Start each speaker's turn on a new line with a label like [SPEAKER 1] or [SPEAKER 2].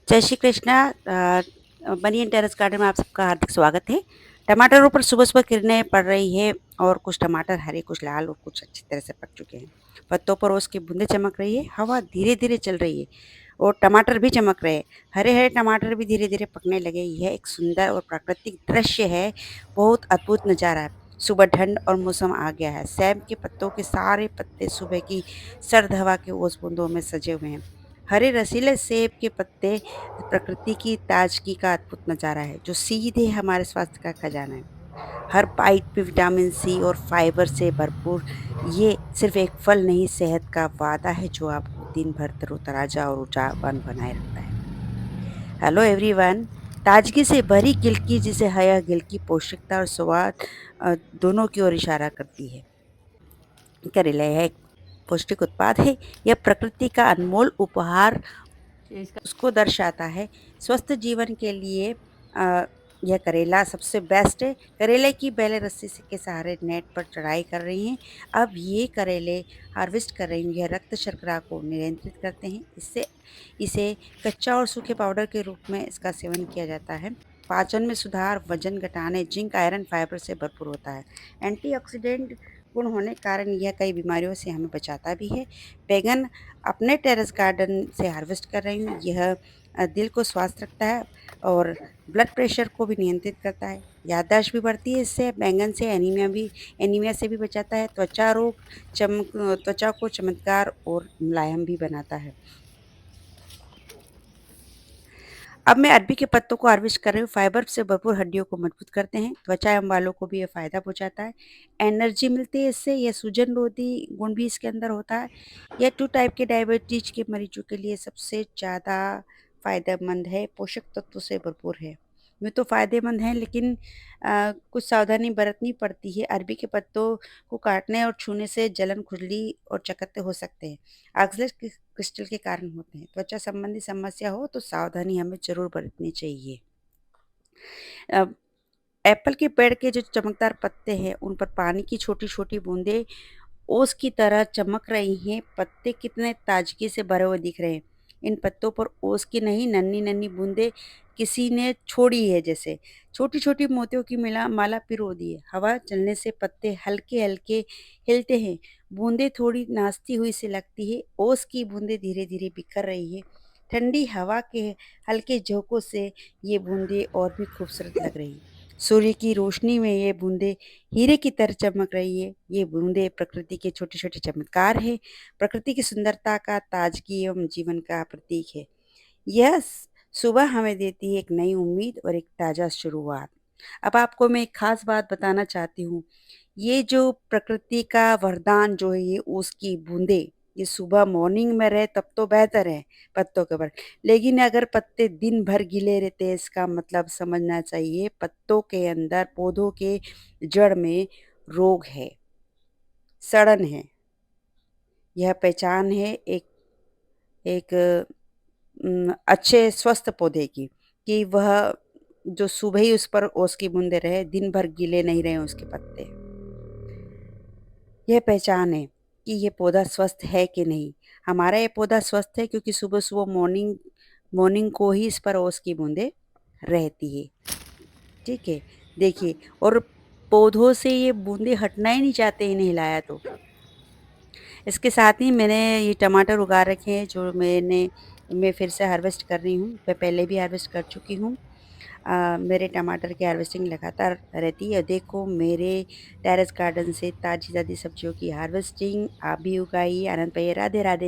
[SPEAKER 1] जय श्री कृष्णा। बनियन terrace garden में आप सबका हार्दिक स्वागत है। टमाटरों पर सुबह-सुबह किरणें पड़ रही है और कुछ टमाटर हरे, कुछ लाल और कुछ अच्छी तरह से पक चुके हैं। पत्तों पर ओस की बूंदें चमक रही है, हवा धीरे-धीरे चल रही है और टमाटर भी चमक रहे हैं। हरे-हरे टमाटर भी धीरे-धीरे पकने लगे। यह एक सुंदर और प्राकृतिक दृश्य है, बहुत अद्भुत नज़ारा है। सुबह ठंड और मौसम आ गया है। सेब के पत्तों के सारे पत्ते सुबह की सर्द हवा के ओस बूंदों में सजे हुए हैं। हरे रसीले सेब के पत्ते प्रकृति की ताजगी का अद्भुत नज़ारा है, जो सीधे हमारे स्वास्थ्य का खजाना है। हर बाइट में विटामिन सी और फाइबर से भरपूर ये सिर्फ एक फल नहीं, सेहत का वादा है जो आपको दिन भर तरोताज़ा और ऊर्जावान बनाए रखता है। हेलो एवरीवन, ताजगी से भरी गिलकी जिसे हया गिलकी पौष्टिकता और स्वाद दोनों की ओर इशारा करती है। करेला यह एक पौष्टिक उत्पाद है। यह प्रकृति का अनमोल उपहार उसको दर्शाता है। स्वस्थ जीवन के लिए यह करेला सबसे बेस्ट है। करेले की बेलें रस्सी से के सहारे नेट पर चढ़ाई कर रही हैं। अब ये करेले हार्वेस्ट कर रही हैं। यह रक्त शर्करा को नियंत्रित करते हैं। इससे इसे कच्चा और सूखे पाउडर के रूप में इसका सेवन किया जाता है। पाचन में सुधार, वजन घटाने, जिंक, आयरन, फाइबर से भरपूर होता है। एंटीऑक्सीडेंट गुण होने के कारण यह कई बीमारियों से हमें बचाता भी है। बैगन अपने टेरेस गार्डन से हार्वेस्ट कर रही हूँ। यह दिल को स्वस्थ रखता है और ब्लड प्रेशर को भी नियंत्रित करता है। याददाश्त भी बढ़ती है इससे। बैंगन से एनीमिया से भी बचाता है। त्वचा को चमकदार और मुलायम भी बनाता है। अब मैं अरबी के पत्तों को हार्वेस्ट कर रही हूँ। फाइबर से भरपूर हड्डियों को मजबूत करते हैं। त्वचा एवं बालों को भी ये फ़ायदा पहुँचाता है। एनर्जी मिलती है इससे। यह सूजन-रोधी गुण भी इसके अंदर होता है। यह 2 टाइप के डायबिटीज़ के मरीजों के लिए सबसे ज़्यादा फ़ायदेमंद है। पोषक तत्वों से भरपूर है। यूँ तो फ़ायदेमंद है, लेकिन कुछ सावधानी बरतनी पड़ती है। अरबी के पत्तों को काटने और छूने से जलन, खुजली और चकत्ते हो सकते हैं। ऑक्सलेट क्रिस्टल के कारण होते हैं। त्वचा संबंधी समस्या हो तो सावधानी हमें ज़रूर बरतनी चाहिए। अ, एप्पल के पेड़ के जो चमकदार पत्ते हैं, उन पर पानी की छोटी-छोटी बूंदें ओस की तरह चमक रही हैं। पत्ते कितने ताजगी से भरे हुए दिख रहे हैं। इन पत्तों पर ओस की नहीं, नन्ही-नन्ही बूंदें किसी ने छोड़ी है जैसे। छोटी-छोटी मोतियों की मिला माला पिरो दी है। हवा चलने से पत्ते हल्के-हल्के हिलते हैं। बूंदें थोड़ी नाचती हुई सी लगती है। ओस की बूंदें धीरे-धीरे बिखर रही है। ठंडी हवा के हल्के झोंकों से ये बूंदें और भी खूबसूरत लग रही हैं। सूर्य की रोशनी में ये बूंदें हीरे की तरह चमक रही है। ये बूंदें प्रकृति के छोटे-छोटे चमत्कार हैं। प्रकृति की सुंदरता का, ताजगी एवं जीवन का प्रतीक है। यह सुबह हमें देती है एक नई उम्मीद और एक ताज़ा शुरुआत। अब आपको मैं एक ख़ास बात बताना चाहती हूँ। ये जो प्रकृति का वरदान जो है, ये ओस की बूंदें, ये सुबह मॉर्निंग में रहे तब तो बेहतर है पत्तों के ऊपर। लेकिन अगर पत्ते दिन भर गीले रहते हैं, इसका मतलब समझना चाहिए पत्तों के अंदर, पौधों के जड़ में रोग है, सड़न है। यह पहचान है एक एक अच्छे स्वस्थ पौधे की, कि वह जो सुबह ही उस पर ओस की बूंदें रहे, दिन भर गीले नहीं रहे उसके पत्ते। यह पहचान है कि ये पौधा स्वस्थ है कि नहीं। हमारा ये पौधा स्वस्थ है क्योंकि सुबह-सुबह मॉर्निंग मॉर्निंग को ही इस पर ओस की बूंदें रहती है। ठीक है? देखिए, और पौधों से ये बूंदें हटना ही नहीं चाहते इन्हें हिलाया तो। इसके साथ ही मैंने ये टमाटर उगा रखे हैं जो मैं फिर से हार्वेस्ट कर रही हूँ। मैं पहले भी हार्वेस्ट कर चुकी हूँ। मेरे टमाटर की हार्वेस्टिंग लगातार रहती है। देखो मेरे टेरेस गार्डन से ताज़ी-ताज़ी सब्जियों की हार्वेस्टिंग आप भी उगाइए, आनंद पाइए। राधे-राधे।